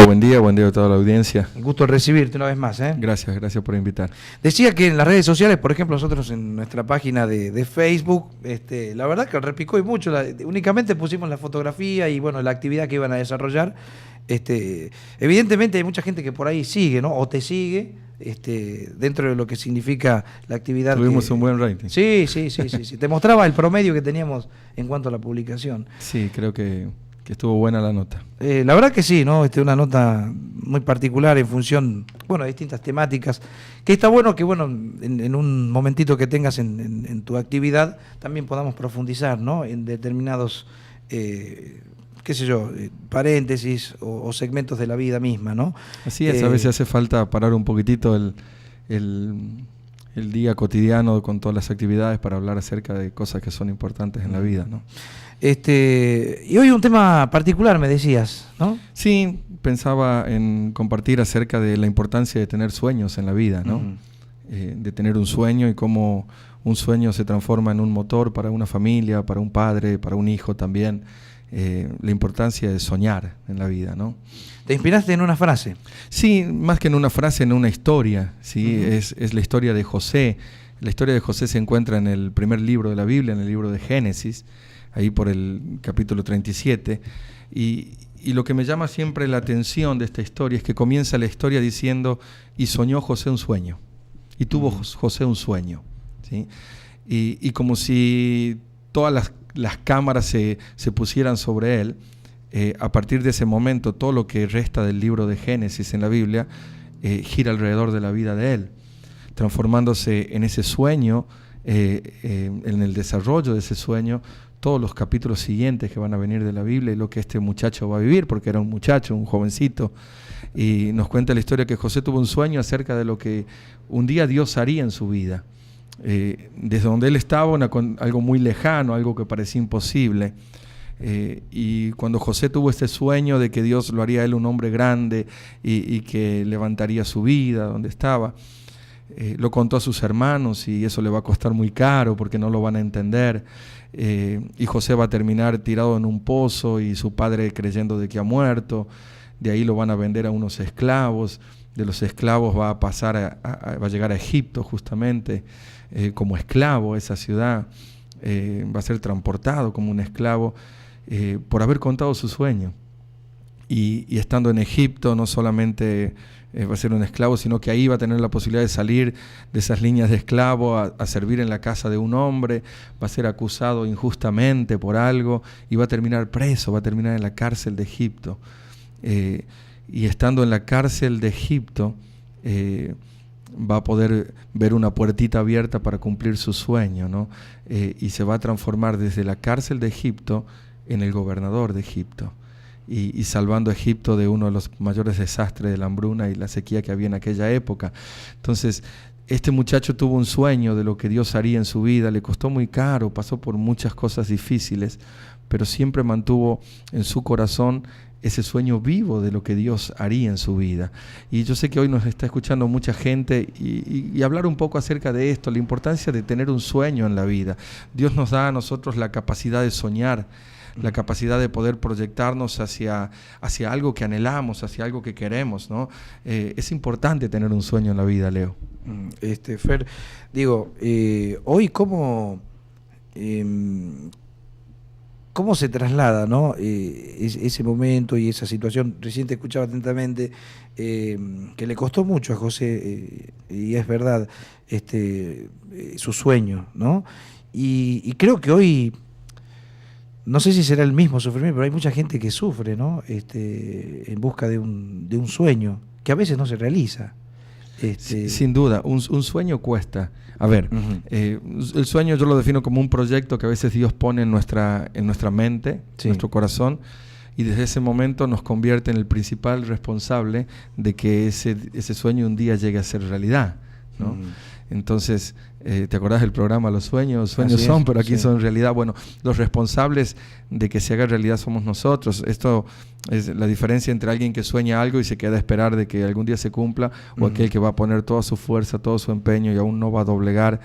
buen día a toda la audiencia. Un gusto recibirte una vez más. Gracias por invitar. Decía que en las redes sociales, por ejemplo, nosotros en nuestra página de Facebook, la verdad que repicó y mucho, únicamente pusimos la fotografía y bueno, la actividad que iban a desarrollar. Evidentemente hay mucha gente que por ahí sigue, ¿no? O te sigue, dentro de lo que significa la actividad. Tuvimos un buen rating. Sí. Te mostraba el promedio que teníamos en cuanto a la publicación. Sí, creo que estuvo buena la nota. La verdad que sí, ¿no? Una nota muy particular en función, bueno, de distintas temáticas, que está bueno que, bueno, en un momentito que tengas en tu actividad, también podamos profundizar, ¿no? En determinados, qué sé yo, paréntesis o segmentos de la vida misma, ¿no? Así es, a veces hace falta parar un poquitito el día cotidiano con todas las actividades para hablar acerca de cosas que son importantes en la vida, ¿no? Y hoy un tema particular, me decías, ¿no? Sí, pensaba en compartir acerca de la importancia de tener sueños en la vida, ¿no? De tener un sueño y cómo un sueño se transforma en un motor para una familia, para un padre, para un hijo también. La importancia de soñar en la vida, ¿no? ¿Te inspiraste en una frase? Sí, más que en una frase, en una historia, ¿sí? Es la historia de José. La historia de José se encuentra en el primer libro de la Biblia, en el libro de Génesis, ahí por el capítulo 37, y lo que me llama siempre la atención de esta historia es que comienza la historia diciendo, y soñó José un sueño, y tuvo José un sueño, ¿sí? Y como si todas las cámaras se pusieran sobre él, a partir de ese momento todo lo que resta del libro de Génesis en la Biblia gira alrededor de la vida de él, transformándose en ese sueño, en el desarrollo de ese sueño, todos los capítulos siguientes que van a venir de la Biblia y lo que este muchacho va a vivir, porque era un muchacho, un jovencito, y nos cuenta la historia que José tuvo un sueño acerca de lo que un día Dios haría en su vida. Desde donde él estaba, algo muy lejano, algo que parecía imposible. Y cuando José tuvo este sueño de que Dios lo haría a él un hombre grande y que levantaría su vida donde estaba, lo contó a sus hermanos y eso le va a costar muy caro porque no lo van a entender. Y José va a terminar tirado en un pozo y su padre creyendo de que ha muerto. De ahí lo van a vender a unos esclavos. De los esclavos va a pasar va a llegar a Egipto justamente como esclavo a esa ciudad. Va a ser transportado como un esclavo por haber contado su sueño. Y estando en Egipto no solamente va a ser un esclavo, sino que ahí va a tener la posibilidad de salir de esas líneas de esclavo a servir en la casa de un hombre, va a ser acusado injustamente por algo y va a terminar preso, va a terminar en la cárcel de Egipto. Y estando en la cárcel de Egipto va a poder ver una puertita abierta para cumplir su sueño, ¿no? Y se va a transformar desde la cárcel de Egipto en el gobernador de Egipto. Y salvando a Egipto de uno de los mayores desastres de la hambruna y la sequía que había en aquella época. Entonces, este muchacho tuvo un sueño de lo que Dios haría en su vida, le costó muy caro, pasó por muchas cosas difíciles, pero siempre mantuvo en su corazón ese sueño vivo de lo que Dios haría en su vida. Y yo sé que hoy nos está escuchando mucha gente y hablar un poco acerca de esto, la importancia de tener un sueño en la vida. Dios nos da a nosotros la capacidad de soñar, la capacidad de poder proyectarnos hacia algo que anhelamos, hacia algo que queremos, ¿no? Es importante tener un sueño en la vida, Leo. Fer, digo, hoy cómo se traslada, ¿no? Ese momento y esa situación. Recién te escuchaba atentamente, que le costó mucho a José, y es verdad, su sueño, ¿no? Y creo que hoy, no sé si será el mismo sufrimiento, pero hay mucha gente que sufre, ¿no? En busca de un sueño que a veces no se realiza. Sin duda, un sueño cuesta. A ver, el sueño yo lo defino como un proyecto que a veces Dios pone en nuestra mente, en nuestro corazón, y desde ese momento nos convierte en el principal responsable de que ese sueño un día llegue a ser realidad, ¿no? Entonces, ¿te acordás del programa Los sueños? Sueños son, pero aquí son realidad. Bueno, los responsables de que se haga realidad somos nosotros. Esto es la diferencia entre alguien que sueña algo y se queda a esperar de que algún día se cumpla, o aquel que va a poner toda su fuerza, todo su empeño y aún no va a doblegar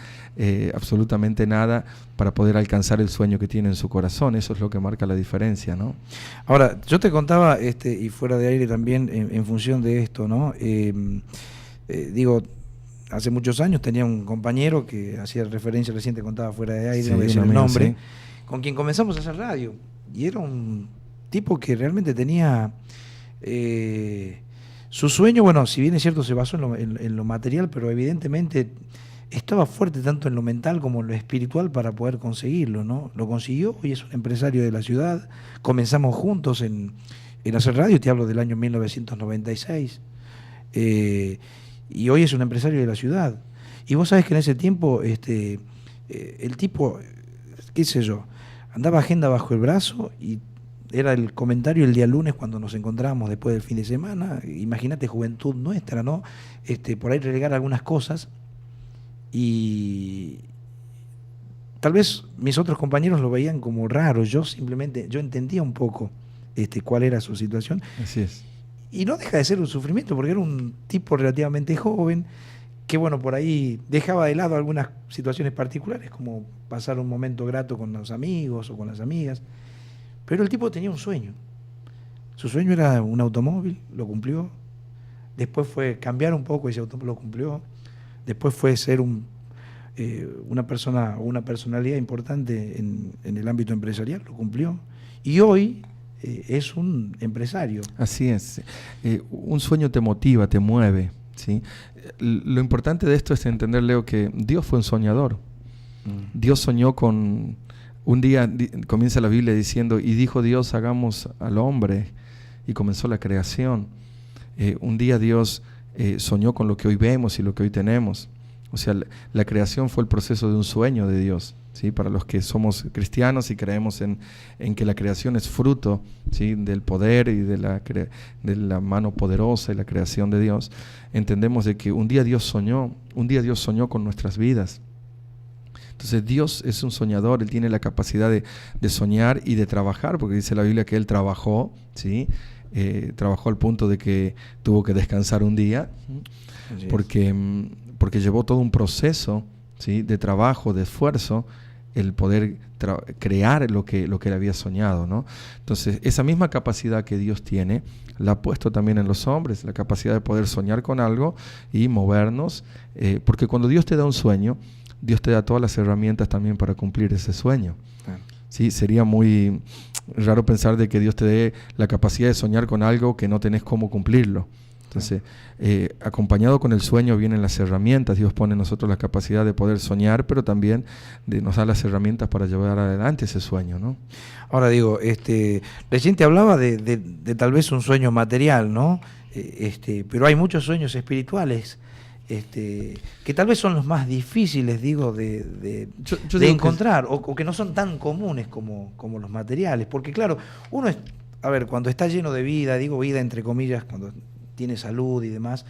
absolutamente nada para poder alcanzar el sueño que tiene en su corazón. Eso es lo que marca la diferencia, ¿no? Ahora, yo te contaba, y fuera de aire también, en función de esto, ¿no? Hace muchos años tenía un compañero que hacía referencia, recién te contaba fuera de aire, no voy a decir el nombre, con quien comenzamos a hacer radio. Y era un tipo que realmente tenía su sueño, bueno, si bien es cierto, se basó en lo material, pero evidentemente estaba fuerte tanto en lo mental como en lo espiritual para poder conseguirlo, ¿no? Lo consiguió, hoy es un empresario de la ciudad. Comenzamos juntos en hacer radio, te hablo del año 1996. Y hoy es un empresario de la ciudad. Y vos sabés que en ese tiempo el tipo, qué sé yo, andaba agenda bajo el brazo y era el comentario el día lunes cuando nos encontrábamos después del fin de semana. Imagínate, juventud nuestra, ¿no? Por ahí relegar algunas cosas, y tal vez mis otros compañeros lo veían como raro. Yo entendía un poco cuál era su situación. Así es. Y no deja de ser un sufrimiento, porque era un tipo relativamente joven que, bueno, por ahí dejaba de lado algunas situaciones particulares, como pasar un momento grato con los amigos o con las amigas. Pero el tipo tenía un sueño. Su sueño era un automóvil, lo cumplió. Después fue cambiar un poco ese automóvil, lo cumplió. Después fue ser una persona o una personalidad importante en el ámbito empresarial, lo cumplió. Y hoy es un empresario. Así es. Un sueño te motiva, te mueve, ¿sí? Lo importante de esto es entender, Leo, que Dios fue un soñador. Dios soñó con... Un día comienza la Biblia diciendo, y dijo Dios, hagamos al hombre, y comenzó la creación. Un día Dios soñó con lo que hoy vemos y lo que hoy tenemos. O sea, la creación fue el proceso de un sueño de Dios, ¿sí? Para los que somos cristianos y creemos en que la creación es fruto, ¿sí? Del poder y de la mano poderosa y la creación de Dios, entendemos de que un día Dios soñó con nuestras vidas. Entonces Dios es un soñador, Él tiene la capacidad de soñar y de trabajar, porque dice la Biblia que Él trabajó, ¿sí? Trabajó al punto de que tuvo que descansar un día, porque llevó todo un proceso, ¿sí? De trabajo, de esfuerzo, el poder crear lo que Él había soñado, ¿no? Entonces, esa misma capacidad que Dios tiene, la ha puesto también en los hombres, la capacidad de poder soñar con algo y movernos, porque cuando Dios te da un sueño, Dios te da todas las herramientas también para cumplir ese sueño. ¿Sí? Sería muy raro pensar de que Dios te dé la capacidad de soñar con algo que no tenés cómo cumplirlo. Entonces, acompañado con el sueño vienen las herramientas. Dios pone en nosotros la capacidad de poder soñar, pero también nos da las herramientas para llevar adelante ese sueño, ¿no? Ahora digo, recién te hablaba de tal vez un sueño material, ¿no? Pero hay muchos sueños espirituales que tal vez son los más difíciles, digo, de encontrar, o que no son tan comunes como los materiales. Porque claro, uno es, cuando está lleno de vida, digo vida entre comillas, cuando tiene salud y demás,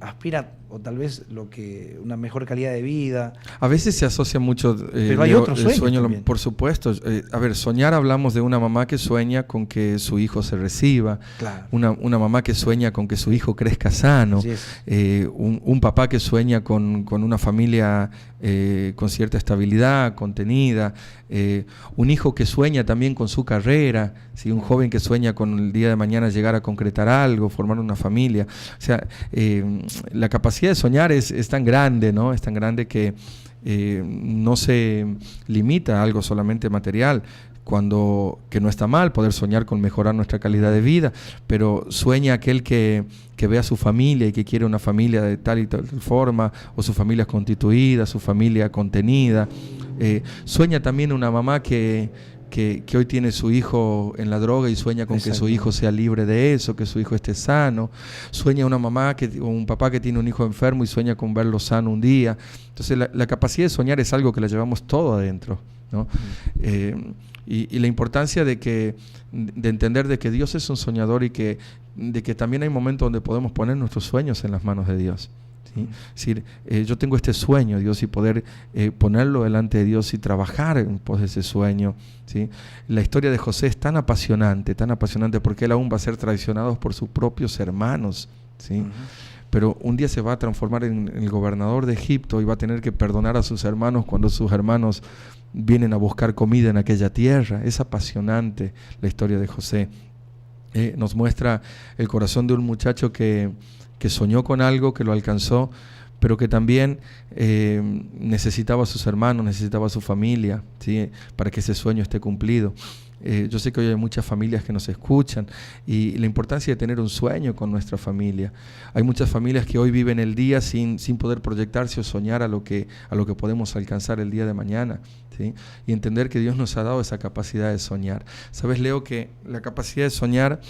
aspira, o tal vez una mejor calidad de vida. A veces se asocia mucho pero hay otros sueños por supuesto. Soñar, hablamos de una mamá que sueña con que su hijo se reciba, claro. Una mamá que sueña con que su hijo crezca sano, un papá que sueña con una familia con cierta estabilidad, contenida, un hijo que sueña también con su carrera, ¿sí? Un joven que sueña con el día de mañana llegar a concretar algo, formar una familia. O sea, la capacidad de soñar es tan grande, ¿no? Es tan grande que no se limita a algo solamente material, que no está mal poder soñar con mejorar nuestra calidad de vida, pero sueña aquel que ve a su familia y que quiere una familia de tal y tal forma, o su familia constituida, su familia contenida. Sueña también una mamá que hoy tiene su hijo en la droga y sueña con que su hijo sea libre de eso, que su hijo esté sano. Sueña una mamá o un papá que tiene un hijo enfermo y sueña con verlo sano un día. Entonces la capacidad de soñar es algo que la llevamos todo adentro, ¿no? Y la importancia de entender de que Dios es un soñador y de que también hay momentos donde podemos poner nuestros sueños en las manos de Dios. ¿sí? Es decir, yo tengo este sueño, Dios, y poder ponerlo delante de Dios y trabajar en pos de ese sueño, ¿sí? La historia de José es tan apasionante porque él aún va a ser traicionado por sus propios hermanos, ¿sí? Uh-huh. Pero un día se va a transformar en el gobernador de Egipto y va a tener que perdonar a sus hermanos cuando sus hermanos vienen a buscar comida en aquella tierra. Es apasionante la historia de José. Nos muestra el corazón de un muchacho que soñó con algo, que lo alcanzó, pero que también necesitaba a sus hermanos, necesitaba a su familia, ¿sí? Para que ese sueño esté cumplido. Yo sé que hoy hay muchas familias que nos escuchan y la importancia de tener un sueño con nuestra familia. Hay muchas familias que hoy viven el día sin poder proyectarse o soñar a lo que podemos alcanzar el día de mañana, ¿sí? Y entender que Dios nos ha dado esa capacidad de soñar. ¿Sabes, Leo, que la capacidad de soñar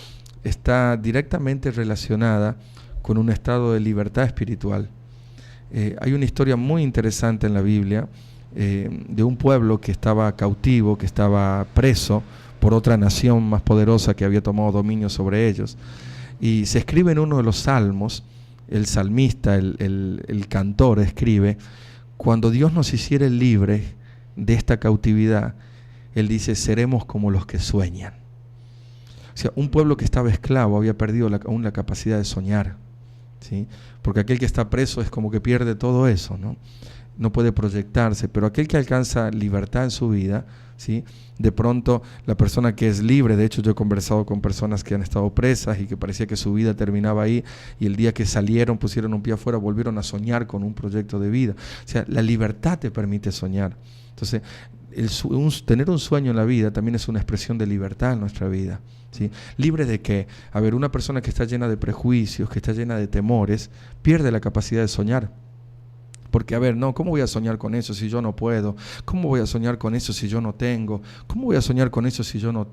está directamente relacionada con un estado de libertad espiritual? Hay una historia muy interesante en la Biblia de un pueblo que estaba cautivo, que estaba preso por otra nación más poderosa que había tomado dominio sobre ellos. Y se escribe en uno de los salmos, el salmista, el cantor escribe: cuando Dios nos hiciere libres de esta cautividad, Él dice, seremos como los que sueñan. O sea, un pueblo que estaba esclavo había perdido aún la capacidad de soñar, ¿sí? Porque aquel que está preso es como que pierde todo eso, ¿no? No puede proyectarse, pero aquel que alcanza libertad en su vida, ¿sí? De pronto la persona que es libre, de hecho yo he conversado con personas que han estado presas y que parecía que su vida terminaba ahí, y el día que salieron, pusieron un pie afuera, volvieron a soñar con un proyecto de vida. O sea, la libertad te permite soñar. Entonces, tener un sueño en la vida también es una expresión de libertad en nuestra vida, ¿sí? ¿Libre de qué? A ver, una persona que está llena de prejuicios, que está llena de temores, pierde la capacidad de soñar. Porque, a ver, no, ¿cómo voy a soñar con eso si yo no puedo? ¿Cómo voy a soñar con eso si yo no tengo? ¿Cómo voy a soñar con eso si yo no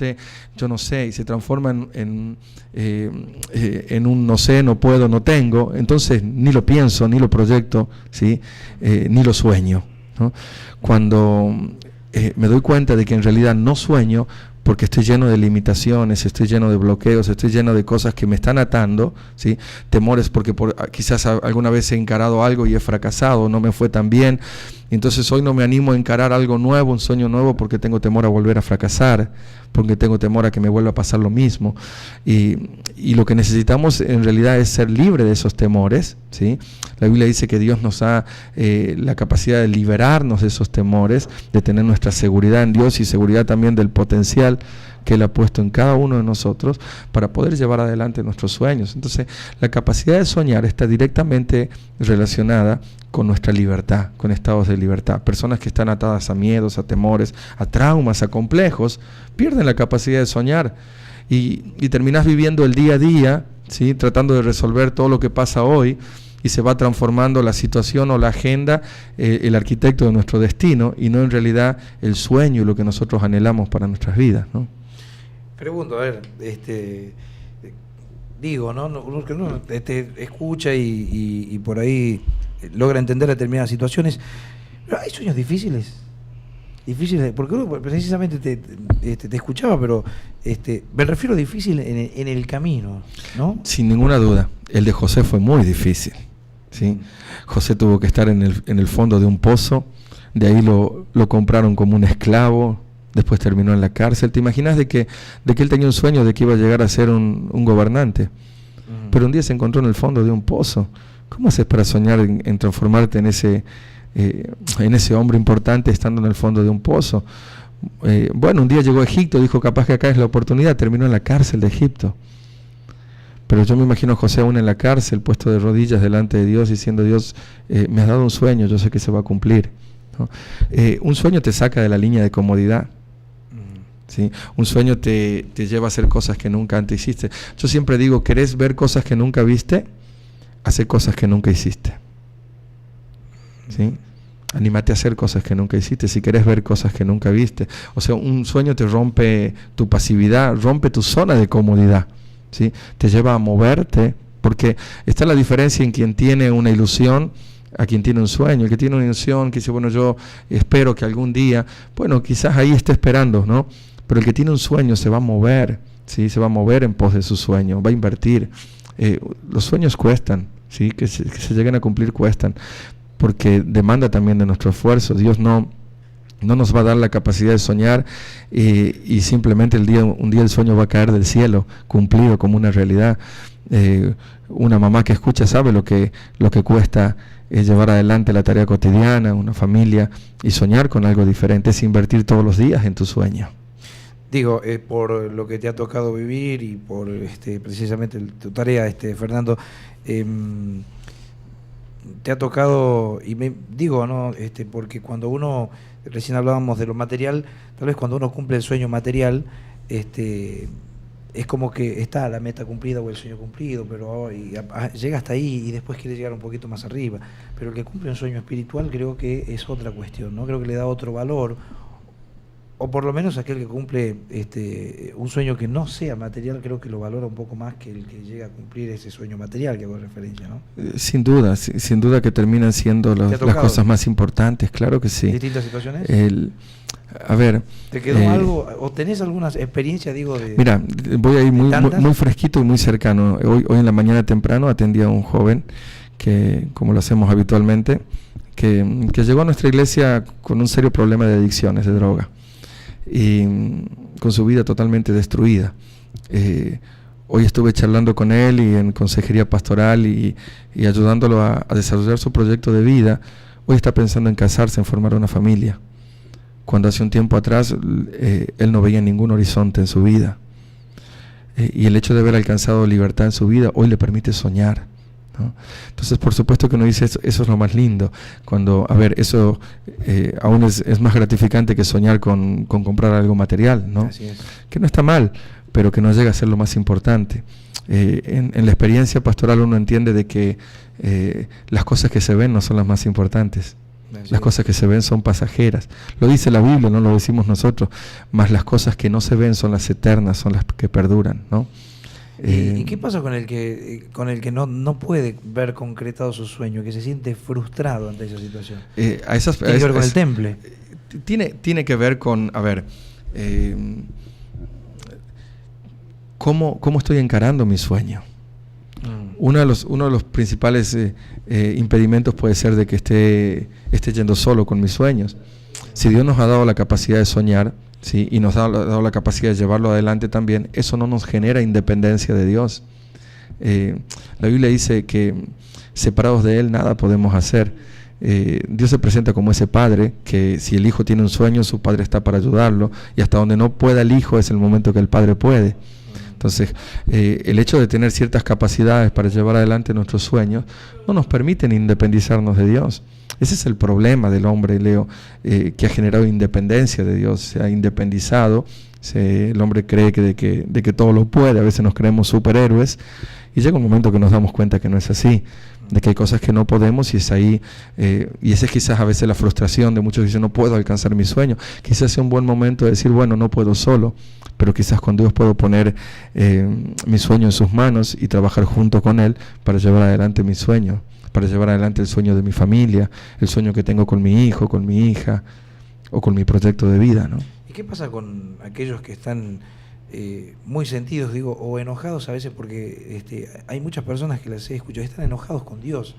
sé? Y se transforma en un no sé, no puedo, no tengo. Entonces ni lo pienso, ni lo proyecto, ¿sí? Ni lo sueño, ¿no? Cuando me doy cuenta de que en realidad no sueño, porque estoy lleno de limitaciones, estoy lleno de bloqueos, estoy lleno de cosas que me están atando, ¿sí? Temores porque quizás alguna vez he encarado algo y he fracasado, no me fue tan bien, entonces hoy no me animo a encarar algo nuevo, un sueño nuevo, porque tengo temor a volver a fracasar, porque tengo temor a que me vuelva a pasar lo mismo. Y lo que necesitamos en realidad es ser libre de esos temores, ¿sí? La Biblia dice que Dios nos da la capacidad de liberarnos de esos temores, de tener nuestra seguridad en Dios y seguridad también del potencial que Él ha puesto en cada uno de nosotros para poder llevar adelante nuestros sueños. Entonces, la capacidad de soñar está directamente relacionada con nuestra libertad, con estados de libertad. Personas que están atadas a miedos, a temores, a traumas, a complejos, pierden la capacidad de soñar y terminás viviendo el día a día, ¿sí? Tratando de resolver todo lo que pasa hoy, y se va transformando la situación o la agenda, el arquitecto de nuestro destino, y no en realidad el sueño y lo que nosotros anhelamos para nuestras vidas, ¿no? Pregunto, a ver, digo, ¿no? Uno escucha y por ahí logra entender determinadas situaciones, pero hay sueños difíciles, porque uno precisamente te escuchaba, pero me refiero a difícil en el camino, ¿no? Sin ninguna duda, el de José fue muy difícil, ¿sí? José tuvo que estar en el fondo de un pozo, de ahí lo compraron como un esclavo, después terminó en la cárcel. ¿Te imaginas de que él tenía un sueño de que iba a llegar a ser un gobernante? Pero un día se encontró en el fondo de un pozo. ¿Cómo haces para soñar en transformarte en ese hombre importante estando en el fondo de un pozo? Bueno, un día llegó a Egipto, dijo capaz que acá es la oportunidad, terminó en la cárcel de Egipto. Pero yo me imagino a José aún en la cárcel, puesto de rodillas delante de Dios, diciendo: Dios, me has dado un sueño, yo sé que se va a cumplir, ¿no? Un sueño te saca de la línea de comodidad, ¿sí? Un sueño te lleva a hacer cosas que nunca antes hiciste. Yo siempre digo: ¿querés ver cosas que nunca viste? Hace cosas que nunca hiciste, ¿sí? Anímate a hacer cosas que nunca hiciste si querés ver cosas que nunca viste. O sea, un sueño te rompe tu pasividad, rompe tu zona de comodidad, ¿sí? Te lleva a moverte, porque está la diferencia en quien tiene una ilusión a quien tiene un sueño. El que tiene una ilusión, que dice: bueno, yo espero que algún día, bueno, quizás ahí esté esperando, ¿no? Pero el que tiene un sueño se va a mover, ¿sí? Se va a mover en pos de su sueño, va a invertir. Los sueños cuestan, ¿sí? Que se lleguen a cumplir cuestan, porque demanda también de nuestro esfuerzo. Dios no nos va a dar la capacidad de soñar y simplemente un día el sueño va a caer del cielo, cumplido como una realidad. Una mamá que escucha sabe lo que cuesta llevar adelante la tarea cotidiana, una familia, y soñar con algo diferente, es invertir todos los días en tu sueño. Digo, por lo que te ha tocado vivir y por precisamente tu tarea, Fernando, te ha tocado, y me digo, ¿no? Porque cuando uno, recién hablábamos de lo material, tal vez cuando uno cumple el sueño material, es como que está la meta cumplida o el sueño cumplido, pero llega hasta ahí y después quiere llegar un poquito más arriba. Pero el que cumple un sueño espiritual creo que es otra cuestión, ¿no? Creo que le da otro valor, o por lo menos aquel que cumple un sueño que no sea material, creo que lo valora un poco más que el que llega a cumplir ese sueño material que hago referencia, ¿no? Sin duda que terminan siendo las cosas más importantes, claro que sí. ¿Distintas situaciones? A ver, ¿te quedó algo, o tenés alguna experiencia, digo, de... Mira, voy a ir muy fresquito y muy cercano. Hoy en la mañana temprano atendí a un joven que, como lo hacemos habitualmente, que llegó a nuestra iglesia con un serio problema de adicciones, de droga, y con su vida totalmente destruida. Hoy estuve charlando con él y en consejería pastoral y ayudándolo a desarrollar su proyecto de vida. Hoy está pensando en casarse, en formar una familia, cuando hace un tiempo atrás él no veía ningún horizonte en su vida. Y el hecho de haber alcanzado libertad en su vida hoy le permite soñar, ¿no? Entonces, por supuesto que uno dice, eso es lo más lindo. Cuando, eso aún es más gratificante que soñar con comprar algo material, ¿no? Así es. Que no está mal, pero que no llega a ser lo más importante. En la experiencia pastoral uno entiende de que las cosas que se ven no son las más importantes. Las cosas que se ven son pasajeras. Lo dice la Biblia, no lo decimos nosotros. Mas las cosas que no se ven son las eternas, son las que perduran, ¿no? ¿Y qué pasa con el que no puede ver concretado su sueño, que se siente frustrado ante esa situación? ¿Tiene que ver con el temple? Tiene que ver con, ¿cómo estoy encarando mi sueño? Uno de los principales impedimentos puede ser de que esté yendo solo con mis sueños. Si Dios nos ha dado la capacidad de soñar, ¿sí? Y nos ha dado la capacidad de llevarlo adelante también, eso no nos genera independencia de Dios. La Biblia dice que separados de Él nada podemos hacer. Dios se presenta como ese padre que si el hijo tiene un sueño, su padre está para ayudarlo, y hasta donde no pueda el hijo es el momento que el padre puede. Entonces, el hecho de tener ciertas capacidades para llevar adelante nuestros sueños no nos permiten independizarnos de Dios. Ese es el problema del hombre, Leo, que ha generado independencia de Dios, se ha independizado. El hombre cree de que todo lo puede, a veces nos creemos superhéroes, y llega un momento que nos damos cuenta que no es así, de que hay cosas que no podemos, y es ahí, y esa es quizás a veces la frustración de muchos que dicen, no puedo alcanzar mi sueño. Quizás sea un buen momento de decir, bueno, no puedo solo, pero quizás con Dios puedo poner mi sueño en sus manos y trabajar junto con Él para llevar adelante mi sueño, para llevar adelante el sueño de mi familia, el sueño que tengo con mi hijo, con mi hija, o con mi proyecto de vida, ¿no? ¿Y qué pasa con aquellos que están muy sentidos, digo, o enojados a veces? Porque hay muchas personas que las he escuchado, están enojados con Dios.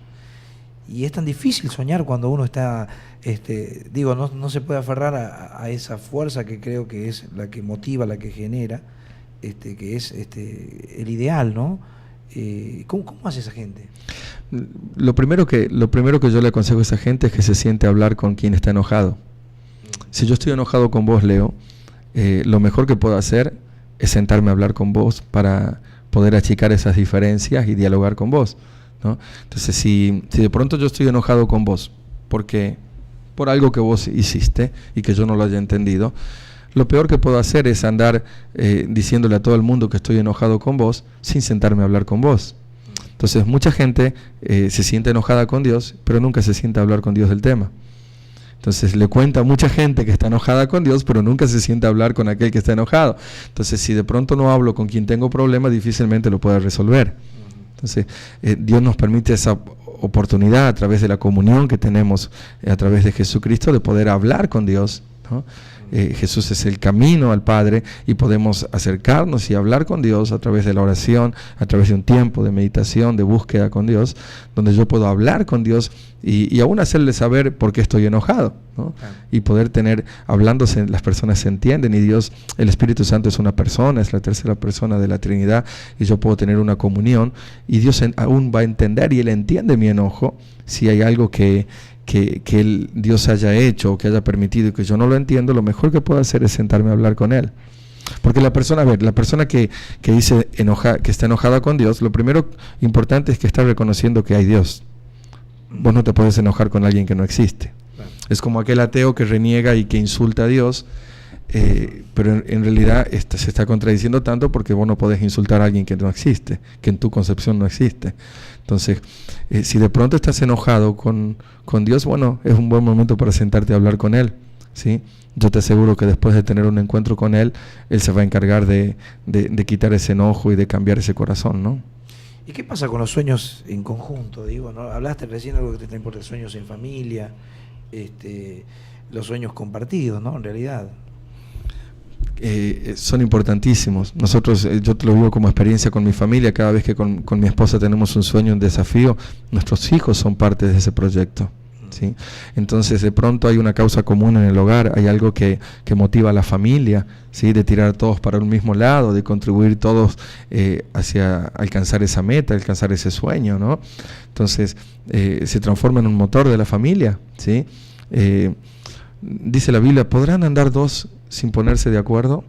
Y es tan difícil soñar cuando uno está, no se puede aferrar a esa fuerza que creo que es la que motiva, la que genera, que es el ideal, ¿no? ¿Cómo hace esa gente? Lo primero que yo le aconsejo a esa gente es que se siente a hablar con quien está enojado. Si yo estoy enojado con vos, Leo, lo mejor que puedo hacer es sentarme a hablar con vos para poder achicar esas diferencias y dialogar con vos, ¿no? Entonces, si de pronto yo estoy enojado con vos por algo que vos hiciste y que yo no lo haya entendido, lo peor que puedo hacer es andar diciéndole a todo el mundo que estoy enojado con vos sin sentarme a hablar con vos. Entonces, mucha gente se siente enojada con Dios, pero nunca se sienta a hablar con Dios del tema. Entonces le cuenta a mucha gente que está enojada con Dios, pero nunca se sienta a hablar con aquel que está enojado. Entonces, si de pronto no hablo con quien tengo problemas, difícilmente lo pueda resolver. Entonces, Dios nos permite esa oportunidad a través de la comunión que tenemos a través de Jesucristo de poder hablar con Dios, ¿no? Jesús es el camino al Padre y podemos acercarnos y hablar con Dios a través de la oración, a través de un tiempo de meditación, de búsqueda con Dios, donde yo puedo hablar con Dios y aún hacerle saber por qué estoy enojado, ¿no? Claro. Y poder tener, hablándose, las personas se entienden y Dios, el Espíritu Santo es una persona, es la tercera persona de la Trinidad y yo puedo tener una comunión y Dios aún va a entender y Él entiende mi enojo si hay algo que Dios haya hecho o que haya permitido y que yo no lo entiendo. Lo mejor que puedo hacer es sentarme a hablar con Él. Porque la persona que dice que está enojada con Dios, lo primero importante es que está reconociendo que hay Dios. Vos no te puedes enojar con alguien que no existe. Claro. Es como aquel ateo que reniega y que insulta a Dios, pero en realidad se está contradiciendo tanto porque vos no podés insultar a alguien que no existe, que en tu concepción no existe. Entonces, si de pronto estás enojado con Dios, bueno, es un buen momento para sentarte a hablar con Él, ¿sí? Yo te aseguro que después de tener un encuentro con Él, Él se va a encargar de quitar ese enojo y de cambiar ese corazón, ¿no? ¿Y qué pasa con los sueños en conjunto? Digo, ¿no? Hablaste recién algo que te importa, sueños en familia, los sueños compartidos, ¿no? En realidad. Son importantísimos. Nosotros, yo te lo digo como experiencia con mi familia, cada vez que con mi esposa tenemos un sueño, un desafío, nuestros hijos son parte de ese proyecto, ¿sí? Entonces de pronto hay una causa común en el hogar, hay algo que motiva a la familia, ¿sí? De tirar todos para un mismo lado, de contribuir todos hacia alcanzar esa meta, alcanzar ese sueño, ¿no? Entonces se transforma en un motor de la familia, ¿sí? Dice la Biblia, ¿podrán andar dos sin ponerse de acuerdo?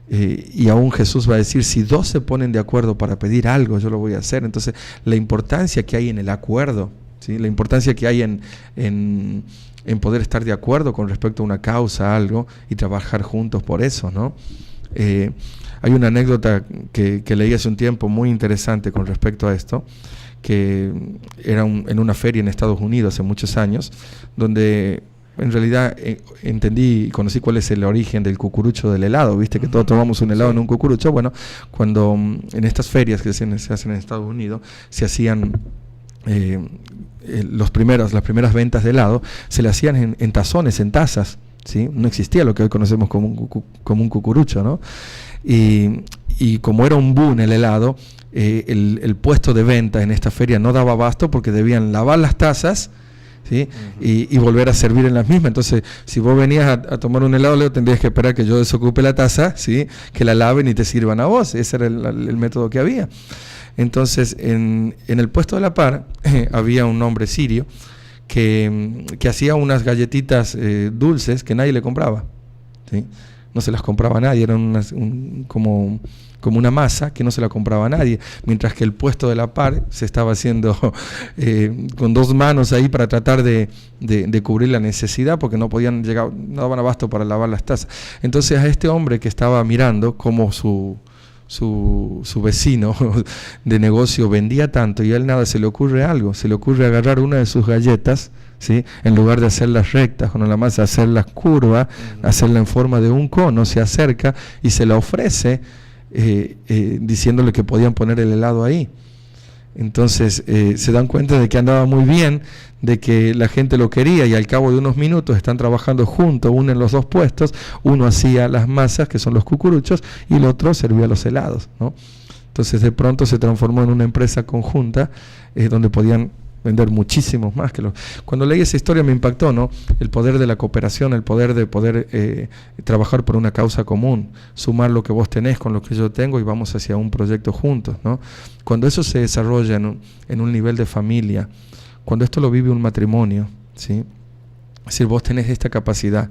Y aún Jesús va a decir, si dos se ponen de acuerdo para pedir algo, yo lo voy a hacer. Entonces, la importancia que hay en el acuerdo, ¿sí? La importancia que hay en poder estar de acuerdo con respecto a una causa, algo, y trabajar juntos por eso, ¿no? Hay una anécdota que leí hace un tiempo muy interesante con respecto a esto, que era en una feria en Estados Unidos hace muchos años, donde en realidad entendí y conocí cuál es el origen del cucurucho del helado. Viste que todos tomamos un helado en un cucurucho. Bueno, cuando en estas ferias que se hacen en Estados Unidos se hacían las primeras ventas de helado, se le hacían en tazones, en tazas, ¿sí? No existía lo que hoy conocemos como un cucurucho, ¿no? Y como era un boom el helado, el puesto de venta en esta feria no daba abasto porque debían lavar las tazas, ¿sí? Y volver a servir en las mismas. Entonces, si vos venías a tomar un helado, Leo, tendrías que esperar que yo desocupe la taza, ¿sí? Que la laven y te sirvan a vos. Ese era el método que había. Entonces, en el puesto de la par había un hombre sirio que hacía unas galletitas dulces que nadie le compraba, ¿sí? No se las compraba a nadie, eran como una masa que no se la compraba a nadie, mientras que el puesto de la par se estaba haciendo con dos manos ahí para tratar de cubrir la necesidad, porque no podían llegar, no daban abasto para lavar las tazas. Entonces a este hombre que estaba mirando cómo su vecino de negocio vendía tanto y a él nada, se le ocurre agarrar una de sus galletas, ¿sí? En lugar de hacerlas rectas con la masa, hacerlas curvas, hacerla en forma de un cono, se acerca y se la ofrece, diciéndole que podían poner el helado ahí. Entonces se dan cuenta de que andaba muy bien, de que la gente lo quería, y al cabo de unos minutos están trabajando juntos, uno en los dos puestos, uno hacía las masas, que son los cucuruchos, y el otro servía los helados, ¿no? Entonces de pronto se transformó en una empresa conjunta donde podían vender muchísimos más que los. Cuando leí esa historia me impactó, ¿no? El poder de la cooperación, el poder de poder trabajar por una causa común, sumar lo que vos tenés con lo que yo tengo y vamos hacia un proyecto juntos, ¿no? Cuando eso se desarrolla en un nivel de familia, cuando esto lo vive un matrimonio, ¿sí? Es decir, vos tenés esta capacidad.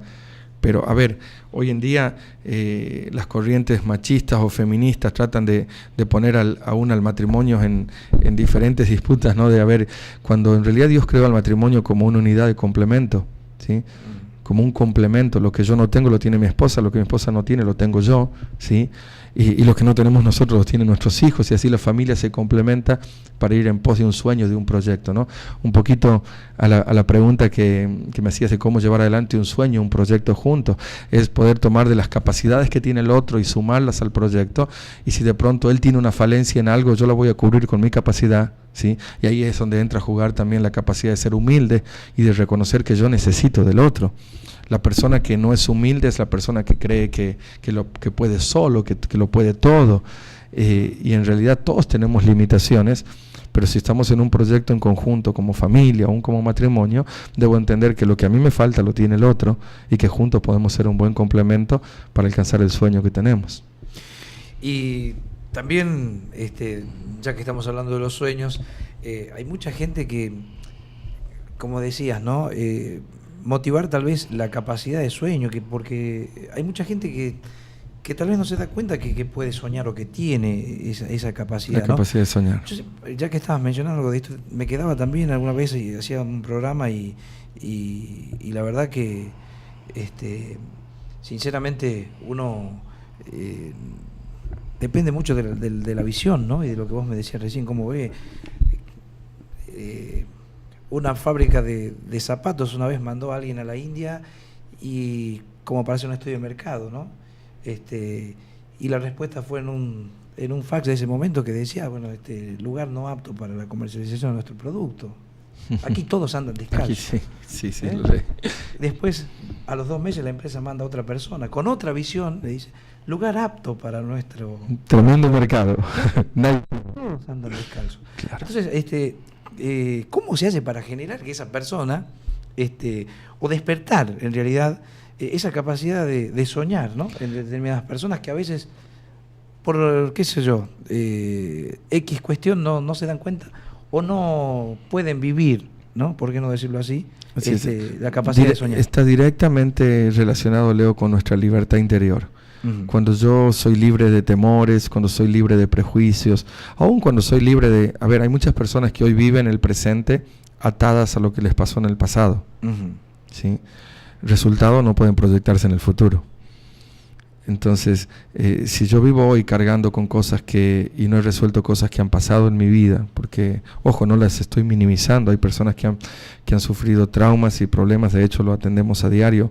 Pero, a ver, hoy en día las corrientes machistas o feministas tratan de poner aún al matrimonio en diferentes disputas, ¿no? Cuando en realidad Dios creó al matrimonio como una unidad de complemento, ¿sí? Como un complemento. Lo que yo no tengo lo tiene mi esposa, lo que mi esposa no tiene lo tengo yo, ¿sí? Y lo que no tenemos nosotros lo tienen nuestros hijos, y así la familia se complementa para ir en pos de un sueño, de un proyecto, ¿no? Un poquito a la pregunta que me hacías de cómo llevar adelante un sueño, un proyecto juntos, es poder tomar de las capacidades que tiene el otro y sumarlas al proyecto, y si de pronto él tiene una falencia en algo, yo la voy a cubrir con mi capacidad, ¿sí? Y ahí es donde entra a jugar también la capacidad de ser humilde y de reconocer que yo necesito del otro. La persona que no es humilde es la persona que cree que puede solo, que lo puede todo. Y en realidad todos tenemos limitaciones, pero si estamos en un proyecto en conjunto, como familia, aún como matrimonio, debo entender que lo que a mí me falta lo tiene el otro y que juntos podemos ser un buen complemento para alcanzar el sueño que tenemos. Y también, ya que estamos hablando de los sueños, hay mucha gente que, como decías, ¿no? Motivar tal vez la capacidad de sueño, porque hay mucha gente que tal vez no se da cuenta que puede soñar o que tiene esa capacidad. La capacidad de soñar. Yo, ya que estabas mencionando algo de esto, me quedaba también alguna vez y hacía un programa y la verdad que sinceramente uno depende mucho de la visión, ¿no? Y de lo que vos me decías recién, cómo ve una fábrica de zapatos. Una vez mandó a alguien a la India y como para hacer un estudio de mercado, ¿no? Y la respuesta fue en un fax de ese momento que decía, bueno, lugar no apto para la comercialización de nuestro producto. Aquí todos andan descalzos. Aquí sí, lo sé. Después, a los 2 meses, la empresa manda a otra persona con otra visión, le dice, lugar apto para nuestro... Tremendo mercado. Todos andan descalzos. Claro. Entonces, ¿cómo se hace para generar que esa persona, o despertar en realidad esa capacidad de soñar, ¿no? En determinadas personas que a veces, por qué sé yo, X cuestión no se dan cuenta o no pueden vivir, ¿no? ¿Por qué no decirlo así? La capacidad de soñar. Está directamente relacionado, Leo, con nuestra libertad interior. Uh-huh. Cuando yo soy libre de temores, cuando soy libre de prejuicios, aún cuando soy libre de... A ver, hay muchas personas que hoy viven el presente atadas a lo que les pasó en el pasado. Uh-huh. ¿Sí? Resultado, no pueden proyectarse en el futuro. Entonces, si yo vivo hoy cargando con cosas y no he resuelto cosas que han pasado en mi vida, porque, ojo, no las estoy minimizando, hay personas que han sufrido traumas y problemas, de hecho lo atendemos a diario,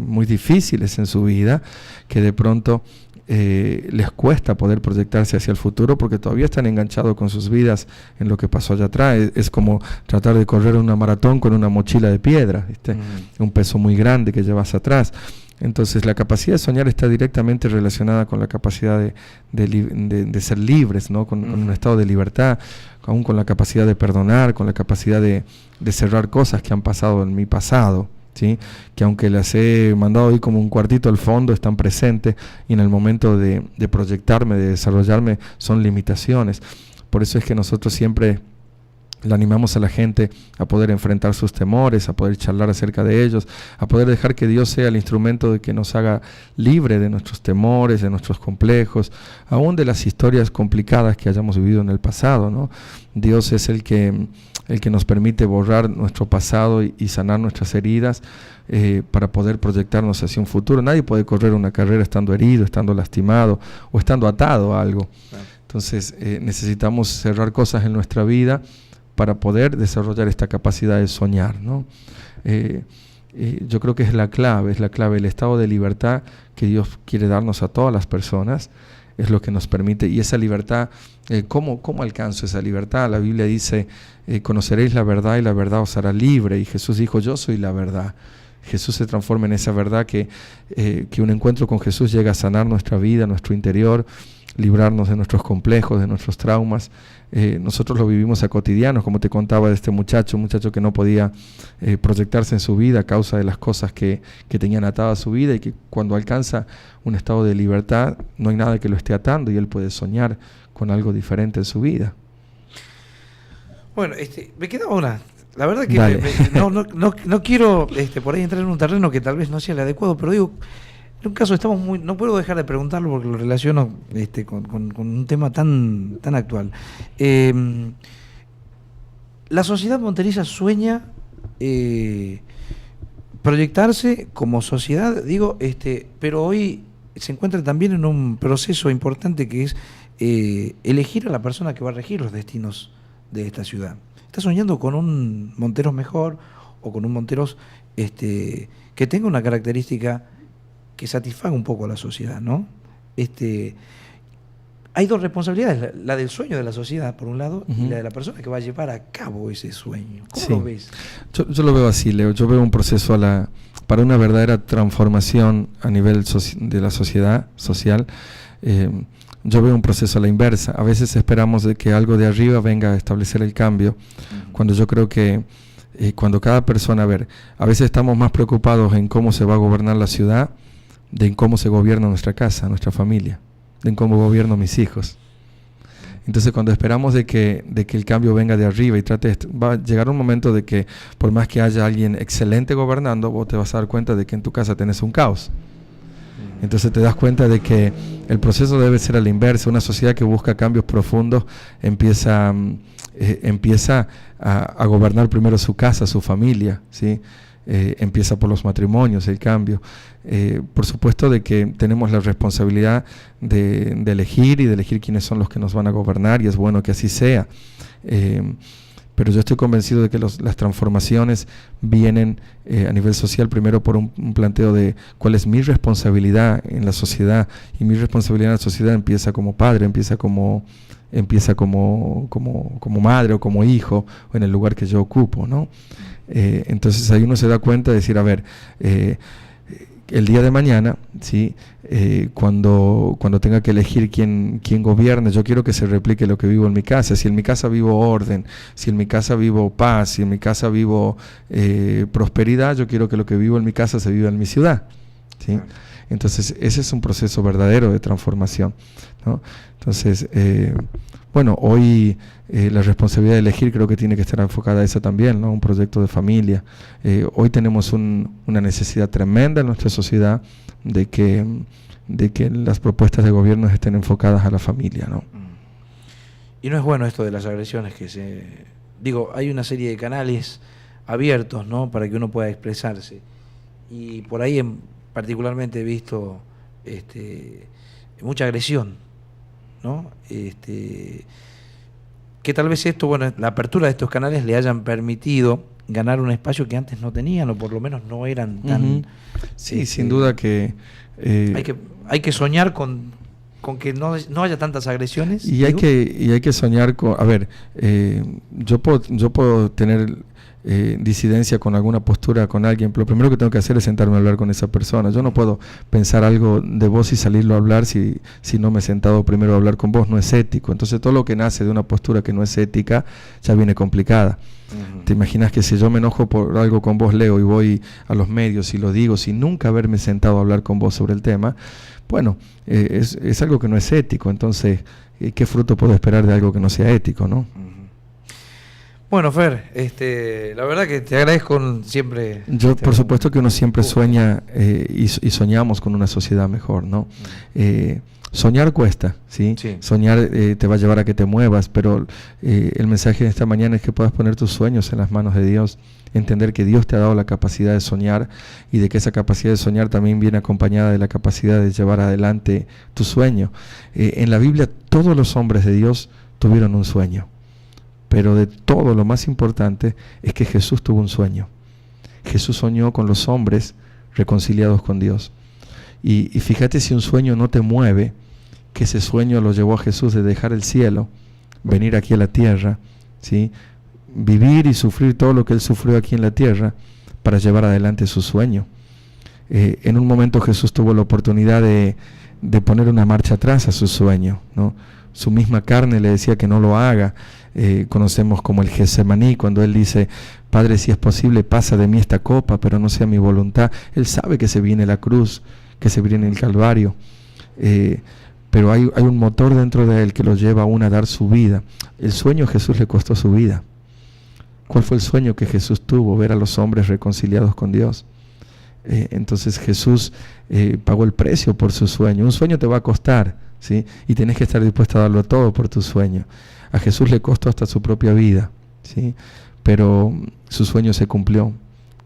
muy difíciles en su vida, que de pronto les cuesta poder proyectarse hacia el futuro porque todavía están enganchados con sus vidas en lo que pasó allá atrás. Es como tratar de correr una maratón con una mochila de piedra, ¿viste? Un peso muy grande que llevas atrás. Entonces la capacidad de soñar está directamente relacionada con la capacidad de ser libres, ¿no? Con un estado de libertad, aún con la capacidad de perdonar, con la capacidad de cerrar cosas que han pasado en mi pasado, ¿sí? Que aunque las he mandado ahí como un cuartito al fondo, están presentes y en el momento de proyectarme, de desarrollarme, son limitaciones. Por eso es que nosotros siempre le animamos a la gente a poder enfrentar sus temores, a poder charlar acerca de ellos, a poder dejar que Dios sea el instrumento de que nos haga libre de nuestros temores, de nuestros complejos, aún de las historias complicadas que hayamos vivido en el pasado, ¿no? Dios es el que nos permite borrar nuestro pasado y sanar nuestras heridas para poder proyectarnos hacia un futuro. Nadie puede correr una carrera estando herido, estando lastimado o estando atado a algo. Claro. Entonces necesitamos cerrar cosas en nuestra vida para poder desarrollar esta capacidad de soñar, ¿no? Yo creo que es la clave, el estado de libertad que Dios quiere darnos a todas las personas, es lo que nos permite, y esa libertad, ¿cómo alcanzo esa libertad? La Biblia dice, conoceréis la verdad y la verdad os hará libre, y Jesús dijo, yo soy la verdad. Jesús se transforma en esa verdad que un encuentro con Jesús llega a sanar nuestra vida, nuestro interior, librarnos de nuestros complejos, de nuestros traumas. Nosotros lo vivimos a cotidianos, como te contaba de este muchacho, un muchacho que no podía proyectarse en su vida a causa de las cosas que tenían atada a su vida, y que cuando alcanza un estado de libertad no hay nada que lo esté atando y él puede soñar con algo diferente en su vida. Bueno, me queda una. La verdad que no quiero por ahí entrar en un terreno que tal vez no sea el adecuado, pero digo, en un caso no puedo dejar de preguntarlo porque lo relaciono con un tema tan actual. La sociedad monteriza sueña proyectarse como sociedad, digo, pero hoy se encuentra también en un proceso importante que es elegir a la persona que va a regir los destinos de esta ciudad. Está soñando con un Monteros mejor o con un Monteros que tenga una característica que satisfaga un poco a la sociedad, ¿no? hay dos responsabilidades, la del sueño de la sociedad, por un lado, y la de la persona que va a llevar a cabo ese sueño. ¿Cómo lo ves? Yo lo veo así, Leo. Yo veo un proceso para una verdadera transformación a nivel de la sociedad social. Yo veo un proceso a la inversa. A veces esperamos de que algo de arriba venga a establecer el cambio, cuando yo creo que cuando cada persona, a veces estamos más preocupados en cómo se va a gobernar la ciudad, de en cómo se gobierna nuestra casa, nuestra familia, de en cómo gobierno mis hijos. Entonces, cuando esperamos de que el cambio venga de arriba y va a llegar un momento de que por más que haya alguien excelente gobernando, vos te vas a dar cuenta de que en tu casa tenés un caos. Entonces te das cuenta de que el proceso debe ser a la inversa. Una sociedad que busca cambios profundos empieza a gobernar primero su casa, su familia, ¿sí? Empieza por los matrimonios, el cambio. Por supuesto de que tenemos la responsabilidad de elegir y de elegir quiénes son los que nos van a gobernar, y es bueno que así sea. Pero yo estoy convencido de que las transformaciones vienen a nivel social primero por un planteo de cuál es mi responsabilidad en la sociedad, y mi responsabilidad en la sociedad empieza como padre, empieza como madre o como hijo, o en el lugar que yo ocupo, ¿no? Entonces ahí uno se da cuenta de decir, el día de mañana, ¿sí? Cuando tenga que elegir quién gobierne, yo quiero que se replique lo que vivo en mi casa. Si en mi casa vivo orden, si en mi casa vivo paz, si en mi casa vivo prosperidad, yo quiero que lo que vivo en mi casa se viva en mi ciudad, ¿sí? Entonces ese es un proceso verdadero de transformación, ¿no? Entonces, hoy la responsabilidad de elegir creo que tiene que estar enfocada a eso también, ¿no? Un proyecto de familia. Hoy tenemos una necesidad tremenda en nuestra sociedad de que las propuestas de gobierno estén enfocadas a la familia, ¿no? Y no es bueno esto de las agresiones hay una serie de canales abiertos, ¿no? Para que uno pueda expresarse. Y por ahí particularmente he visto mucha agresión, ¿no? Que tal vez la apertura de estos canales le hayan permitido ganar un espacio que antes no tenían, o por lo menos no eran tan... Sí, sin duda que... hay que soñar con que no haya tantas agresiones. Y hay que soñar con... yo puedo tener disidencia con alguna postura con alguien, pero lo primero que tengo que hacer es sentarme a hablar con esa persona. Yo no puedo pensar algo de vos y salirlo a hablar si no me he sentado primero a hablar con vos. No es ético. Entonces todo lo que nace de una postura que no es ética ya viene complicada. ¿Te imaginas que si yo me enojo por algo con vos, Leo, y voy a los medios y lo digo sin nunca haberme sentado a hablar con vos sobre el tema? Es algo que no es ético. Entonces, ¿qué fruto puedo esperar de algo que no sea ético, no? Bueno, Fer, la verdad que te agradezco siempre. Por supuesto que uno siempre sueña y soñamos con una sociedad mejor, ¿no? Soñar cuesta, ¿sí? Soñar te va a llevar a que te muevas, pero el mensaje de esta mañana es que puedas poner tus sueños en las manos de Dios, entender que Dios te ha dado la capacidad de soñar, y de que esa capacidad de soñar también viene acompañada de la capacidad de llevar adelante tu sueño. En la Biblia todos los hombres de Dios tuvieron un sueño. Pero de todo lo más importante es que Jesús tuvo un sueño. Jesús soñó con los hombres reconciliados con Dios. Y fíjate, si un sueño no te mueve, que ese sueño lo llevó a Jesús de dejar el cielo, venir aquí a la tierra, ¿sí? Vivir y sufrir todo lo que Él sufrió aquí en la tierra para llevar adelante su sueño. En un momento Jesús tuvo la oportunidad de poner una marcha atrás a su sueño, ¿no? Su misma carne le decía que no lo haga. Conocemos como el Getsemaní, cuando Él dice: Padre, si es posible, pasa de mí esta copa, pero no sea mi voluntad. Él sabe que se viene la cruz, que se viene el Calvario, pero hay un motor dentro de Él que lo lleva aún a dar su vida. El sueño a Jesús le costó su vida. ¿Cuál fue el sueño que Jesús tuvo? Ver a los hombres reconciliados con Dios. Entonces Jesús pagó el precio por su sueño. Un sueño te va a costar, ¿sí? Y tenés que estar dispuesto a darlo todo por tu sueño. A Jesús le costó hasta su propia vida, ¿sí? Pero su sueño se cumplió,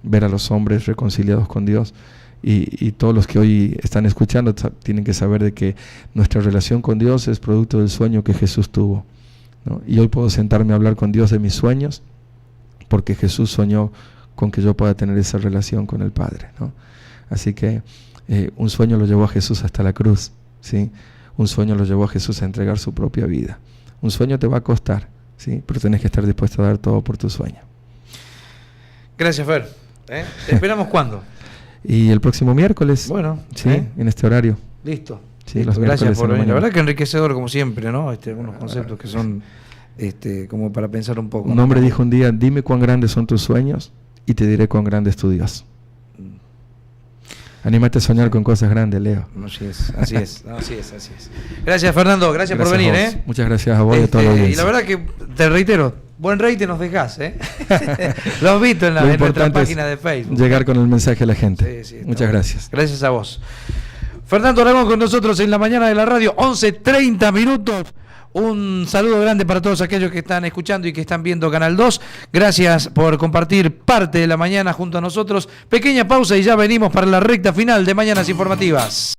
ver a los hombres reconciliados con Dios. Y todos los que hoy están escuchando tienen que saber de que nuestra relación con Dios es producto del sueño que Jesús tuvo, ¿no? Y hoy puedo sentarme a hablar con Dios de mis sueños porque Jesús soñó con que yo pueda tener esa relación con el Padre, ¿no? Así que un sueño lo llevó a Jesús hasta la cruz, ¿sí? Un sueño lo llevó a Jesús a entregar su propia vida. Un sueño te va a costar, ¿sí? Pero tenés que estar dispuesto a dar todo por tu sueño. Gracias, Fer. ¿Te esperamos cuándo? Y el próximo miércoles, bueno, sí, en este horario. Listo. Sí, Listo. los Gracias por la venir. La mañana. verdad que enriquecedor como siempre, ¿no? Unos conceptos que son como para pensar un poco. Un hombre dijo un día: dime cuán grandes son tus sueños y te diré cuán grande es tu Dios. Anímate a soñar con cosas grandes, Leo. Así es. Gracias, Fernando, gracias por venir. Muchas gracias a vos y a toda la audiencia. Y la verdad que, te reitero, buen rating nos dejás, Lo has visto en nuestra página de Facebook. Llegar con el mensaje a la gente. Sí, muchas gracias. Gracias a vos. Fernando Aragón con nosotros en la mañana de la radio, 11:30 minutos. Un saludo grande para todos aquellos que están escuchando y que están viendo Canal 2. Gracias por compartir parte de la mañana junto a nosotros. Pequeña pausa y ya venimos para la recta final de Mañanas Informativas.